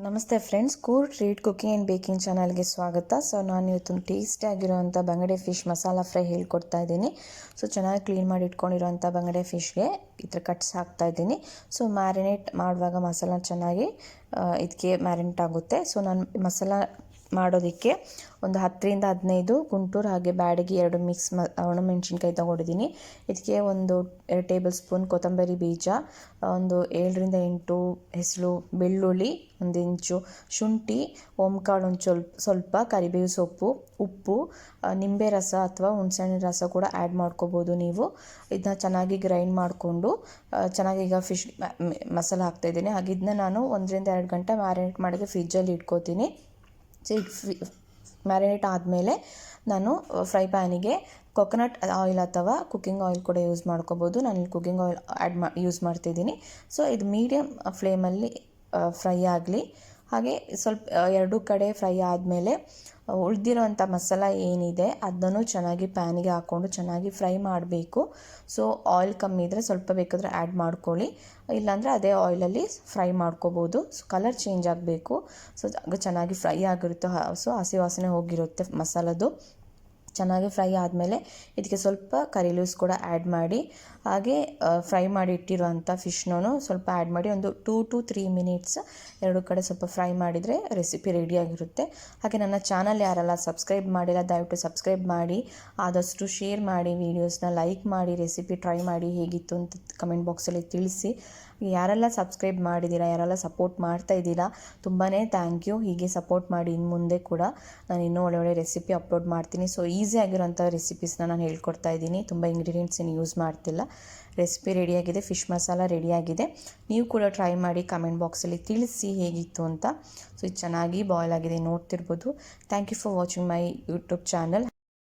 ನಮಸ್ತೆ ಫ್ರೆಂಡ್ಸ್, ಕೂರ್ treat cooking and baking ಚಾನಲ್ಗೆ ಸ್ವಾಗತ. ಸೊ ನಾನು ಇವತ್ತು ಟೇಸ್ಟಿ ಆಗಿರೋವಂಥ ಬಂಗಡೆ ಫಿಶ್ ಮಸಾಲ ಫ್ರೈ ಹೇಳ್ಕೊಡ್ತಾ ಇದ್ದೀನಿ. ಸೊ ಚೆನ್ನಾಗಿ ಕ್ಲೀನ್ ಮಾಡಿ ಇಟ್ಕೊಂಡಿರೋವಂಥ ಬಂಗಡೆ ಫಿಶ್ಗೆ ಈ ಥರ ಕಟ್ಸ್ ಹಾಕ್ತಾ ಇದ್ದೀನಿ. ಸೊ ಮ್ಯಾರಿನೇಟ್ ಮಾಡುವಾಗ ಮಸಾಲ ಚೆನ್ನಾಗಿ ಇದಕ್ಕೆ ಮ್ಯಾರಿನೇಟ್ ಆಗುತ್ತೆ. ಸೊ ನಾನು ಮಸಾಲ ಮಾಡೋದಕ್ಕೆ ಒಂದು 10ರಿಂದ 15 ಗುಂಟೂರು ಹಾಗೆ ಬ್ಯಾಡಗಿ 2 ಮಿಕ್ಸ್ ಒಣಮೆಣ್ಸಿನ್ಕಾಯಿ ತೊಗೊಂಡಿದ್ದೀನಿ. ಇದಕ್ಕೆ ಒಂದು 2 ಟೇಬಲ್ ಸ್ಪೂನ್ ಕೊತ್ತಂಬರಿ ಬೀಜ, ಒಂದು 7ರಿಂದ 8 ಹೆಸರು ಬೆಳ್ಳುಳ್ಳಿ, 1 ಇಂಚು ಶುಂಠಿ, ಓಂಕಾಳು ಒಂದು ಸ್ವಲ್ಪ ಕರಿಬೇವು ಸೊಪ್ಪು, ಉಪ್ಪು, ನಿಂಬೆ ರಸ ಅಥವಾ ಹುಣಸೆಹಣ್ಣಿನ ರಸ ಕೂಡ ಆ್ಯಡ್ ಮಾಡ್ಕೋಬೋದು ನೀವು. ಇದನ್ನ ಚೆನ್ನಾಗಿ ಗ್ರೈಂಡ್ ಮಾಡಿಕೊಂಡು ಚೆನ್ನಾಗಿ ಈಗ ಫಿಶ್ ಮಸಾಲ ಹಾಕ್ತಾಯಿದ್ದೀನಿ. ಹಾಗೆ ಇದನ್ನ ನಾನು 1ರಿಂದ 2 ಗಂಟೆ ಮ್ಯಾರಿನೇಟ್ ಮಾಡಿದ್ರೆ ಫ್ರಿಜ್ಜಲ್ಲಿ ಇಟ್ಕೋತೀನಿ. ಸೊ ಮ್ಯಾರಿನೇಟ್ ಆದಮೇಲೆ ನಾನು ಫ್ರೈ ಪ್ಯಾನಿಗೆ ಕೊಕೊನಟ್ ಆಯಿಲ್ ಅಥವಾ ಕುಕ್ಕಿಂಗ್ ಆಯಿಲ್ ಕೂಡ ಯೂಸ್ ಮಾಡ್ಕೋಬೋದು. ನಾನಿಲ್ಲಿ ಕುಕ್ಕಿಂಗ್ ಆಯಿಲ್ ಯೂಸ್ ಮಾಡ್ತಿದ್ದೀನಿ. ಸೊ ಇದು ಮೀಡಿಯಮ್ ಫ್ಲೇಮಲ್ಲಿ ಫ್ರೈ ಆಗಲಿ. ಹಾಗೆ ಸ್ವಲ್ಪ 2 ಕಡೆ ಫ್ರೈ ಆದಮೇಲೆ ಉಳಿದಿರೋವಂಥ ಮಸಾಲ ಏನಿದೆ ಅದನ್ನು ಚೆನ್ನಾಗಿ ಪ್ಯಾನಿಗೆ ಹಾಕ್ಕೊಂಡು ಚೆನ್ನಾಗಿ ಫ್ರೈ ಮಾಡಬೇಕು. ಸೊ ಆಯಿಲ್ ಕಮ್ಮಿ ಇದ್ದರೆ ಸ್ವಲ್ಪ ಬೇಕಾದರೆ ಆ್ಯಡ್ ಮಾಡ್ಕೊಳ್ಳಿ, ಇಲ್ಲಾಂದರೆ ಅದೇ ಆಯಿಲಲ್ಲಿ ಫ್ರೈ ಮಾಡ್ಕೋಬೋದು. ಸೊ ಕಲರ್ ಚೇಂಜ್ ಆಗಬೇಕು. ಸೊ ಚೆನ್ನಾಗಿ ಫ್ರೈ ಆಗಿರುತ್ತೆ. ಸೊ ಹಸಿ ವಾಸನೆ ಹೋಗಿರುತ್ತೆ ಮಸಾಲದು. ಚೆನ್ನಾಗಿ ಫ್ರೈ ಆದಮೇಲೆ ಇದಕ್ಕೆ ಸ್ವಲ್ಪ ಕರಿ ಲೀವ್ಸ್ ಕೂಡ ಆ್ಯಡ್ ಮಾಡಿ, ಹಾಗೆ ಫ್ರೈ ಮಾಡಿ ಇಟ್ಟಿರೋವಂಥ ಫಿಶ್ನೂ ಸ್ವಲ್ಪ ಆ್ಯಡ್ ಮಾಡಿ ಒಂದು 2 to 3 ಮಿನಿಟ್ಸ್ 2 ಕಡೆ ಸ್ವಲ್ಪ ಫ್ರೈ ಮಾಡಿದರೆ ರೆಸಿಪಿ ರೆಡಿಯಾಗಿರುತ್ತೆ. ಹಾಗೆ ನನ್ನ ಚಾನಲ್ ಯಾರೆಲ್ಲ ಸಬ್ಸ್ಕ್ರೈಬ್ ಮಾಡಿಲ್ಲ ದಯವಿಟ್ಟು ಸಬ್ಸ್ಕ್ರೈಬ್ ಮಾಡಿ, ಆದಷ್ಟು ಶೇರ್ ಮಾಡಿ, ವೀಡಿಯೋಸ್ನ ಲೈಕ್ ಮಾಡಿ, ರೆಸಿಪಿ ಟ್ರೈ ಮಾಡಿ ಹೇಗಿತ್ತು ಅಂತ ಕಮೆಂಟ್ ಬಾಕ್ಸಲ್ಲಿ ತಿಳಿಸಿ. ಯಾರೆಲ್ಲ ಸಬ್ಸ್ಕ್ರೈಬ್ ಮಾಡಿದ್ದೀರಾ, ಯಾರೆಲ್ಲ ಸಪೋರ್ಟ್ ಮಾಡ್ತಾ ಇದ್ದೀರಾ, ತುಂಬಾ ಥ್ಯಾಂಕ್ ಯು. ಹೀಗೆ ಸಪೋರ್ಟ್ ಮಾಡಿ. ಇನ್ನು ಮುಂದೆ ಕೂಡ ನಾನು ಇನ್ನೂ ಒಳ್ಳೆ ರೆಸಿಪಿ ಅಪ್ಲೋಡ್ ಮಾಡ್ತೀನಿ. ಸೊ ಈಸಿ ಆಗಿರೋಂಥ ರೆಸಿಪೀಸ್ನ ನಾನು ಹೇಳ್ಕೊಡ್ತಾ ಇದ್ದೀನಿ. ತುಂಬ ಇಂಗ್ರೀಡಿಯೆಂಟ್ಸ್ ಏನು ಯೂಸ್ ಮಾಡ್ತಿಲ್ಲ. ರೆಸಿಪಿ ರೆಡಿಯಾಗಿದೆ, ಫಿಶ್ ಮಸಾಲ ರೆಡಿಯಾಗಿದೆ. ನೀವು ಕೂಡ ಟ್ರೈ ಮಾಡಿ, ಕಮೆಂಟ್ ಬಾಕ್ಸಲ್ಲಿ ತಿಳಿಸಿ ಹೇಗಿತ್ತು ಅಂತ. ಸೊ ಇದು ಚೆನ್ನಾಗಿ ಬಾಯ್ಲ್ ಆಗಿದೆ, ನೋಡ್ತಿರ್ಬೋದು. Thank you for watching my YouTube channel.